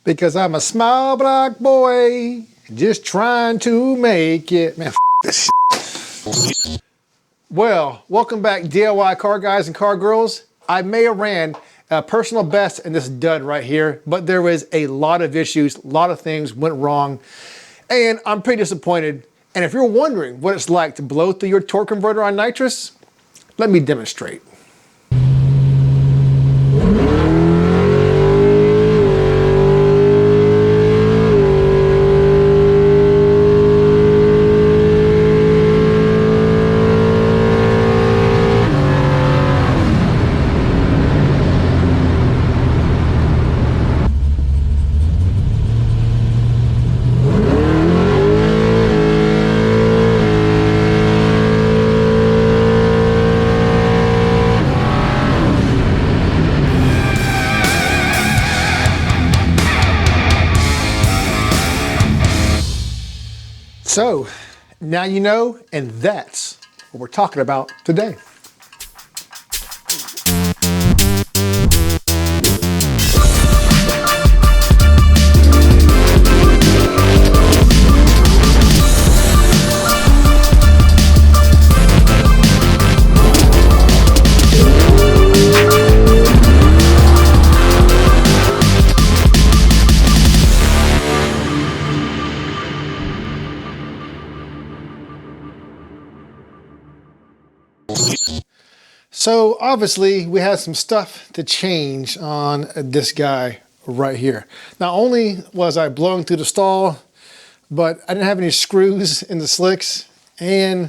Because I'm a small black boy just trying to make it. Man, this shit. Well, welcome back, DIY car guys and car girls. I may have ran a personal best in this dud right here, but there was a lot of issues, a lot of things went wrong, and I'm pretty disappointed. And if you're wondering what it's like to blow through your torque converter on nitrous, let me demonstrate. So now you know, and that's what we're talking about today. So obviously we had some stuff to change on this guy right here. Not only was I blowing through the stall, but I didn't have any screws in the slicks, and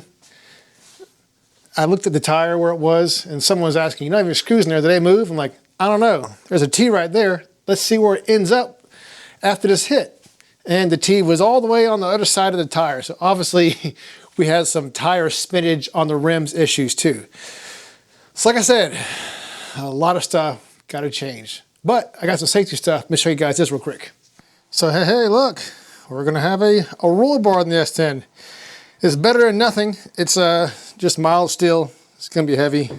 I looked at the tire where it was, and someone was asking, you don't have any screws in there, did they move? I'm like, I don't know. There's a T right there. Let's see where it ends up after this hit. And the T was all the way on the other side of the tire. So obviously we had some tire spinach on the rims issues too. So like I said, a lot of stuff got to change, but I got some safety stuff. Let me show you guys this real quick. So hey, look, we're going to have a roller bar on the S10. It's better than nothing. It's just mild steel. It's going to be heavy.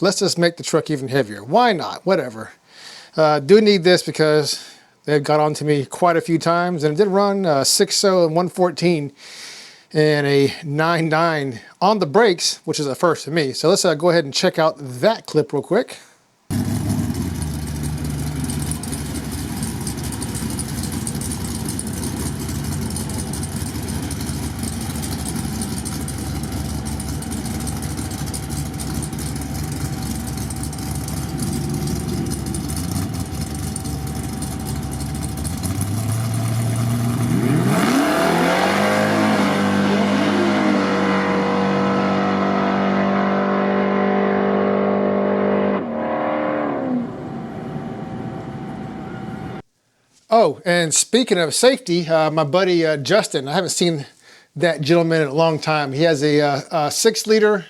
Let's just make the truck even heavier. Why not? Whatever. Do need this because they've got on to me quite a few times, and it did run 6.0 and 114 and a 9.9 on the brakes, which is a first for me. So let's go ahead and check out that clip real quick. Oh, and speaking of safety, my buddy Justin, I haven't seen that gentleman in a long time. He has a 6-liter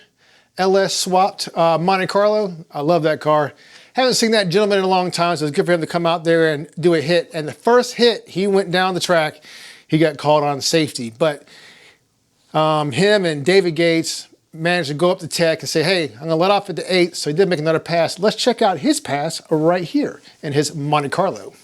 LS swapped Monte Carlo. I love that car. Haven't seen that gentleman in a long time, so it's good for him to come out there and do a hit. And the first hit, he went down the track, he got called on safety. But him and David Gates managed to go up to tech and say, hey, I'm gonna let off at the 8, so he did make another pass. Let's check out his pass right here in his Monte Carlo.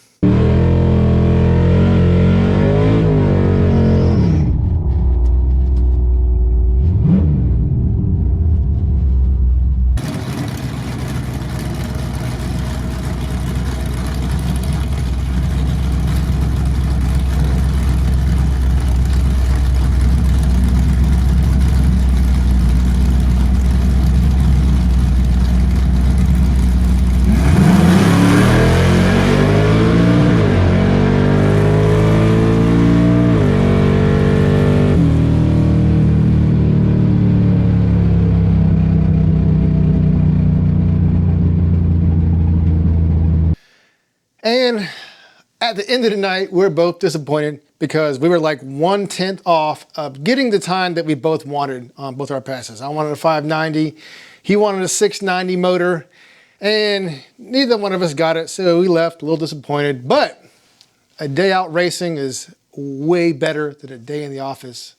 And at the end of the night, we're both disappointed because we were like 1/10 off of getting the time that we both wanted on both our passes. I wanted a 590, he wanted a 690 motor, and neither one of us got it, so we left a little disappointed. But a day out racing is way better than a day in the office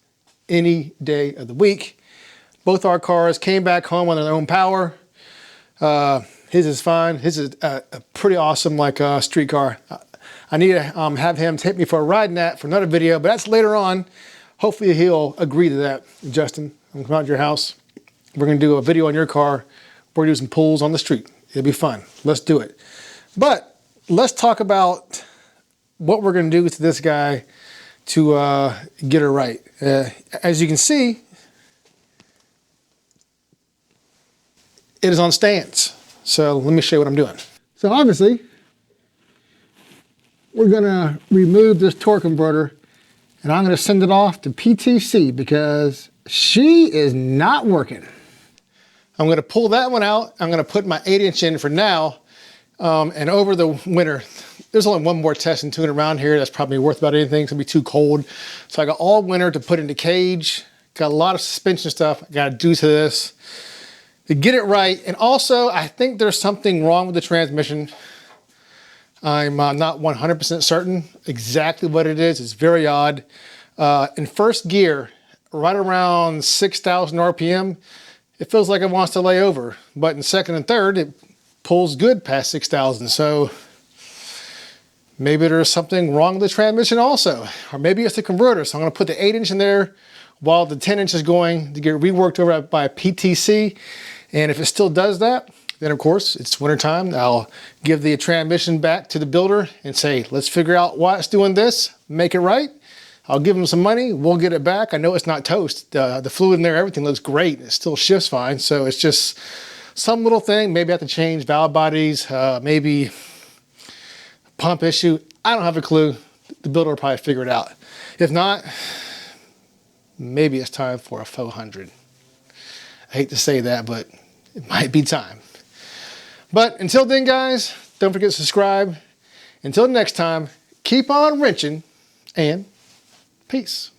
any day of the week. Both our cars came back home on their own power. His is fine. His is a pretty awesome street car. I need to have him take me for a ride in that for another video, but that's later on. Hopefully he'll agree to that. Justin, I'm coming out to your house. We're gonna do a video on your car. We're gonna do some pulls on the street. It'll be fun. Let's do it. But let's talk about what we're gonna do to this guy to get it right. As you can see, it is on stands. So let me show you what I'm doing. So obviously, we're gonna remove this torque converter and I'm gonna send it off to PTC because she is not working. I'm gonna pull that one out. I'm gonna put my 8-inch in for now. And over the winter, there's only one more test and tune around here that's probably worth about anything. It's gonna be too cold. So I got all winter to put into cage. Got a lot of suspension stuff I gotta do to this to get it right. And also, I think there's something wrong with the transmission. I'm not 100% certain exactly what it is. It's very odd. In first gear, right around 6,000 RPM, it feels like it wants to lay over. But in second and third, it pulls good past 6,000. So maybe there's something wrong with the transmission also. Or maybe it's the converter. So I'm gonna put the 8-inch in there while the 10-inch is going to get reworked over by PTC. And if it still does that, then of course it's wintertime. I'll give the transmission back to the builder and say, let's figure out why it's doing this, make it right. I'll give them some money, we'll get it back. I know it's not toast. The fluid in there, everything looks great. It still shifts fine. So it's just some little thing. Maybe I have to change valve bodies, maybe pump issue. I don't have a clue. The builder will probably figure it out. If not, maybe it's time for a 400. I hate to say that, but it might be time. But until then, guys, don't forget to subscribe. Until next time, keep on wrenching and peace.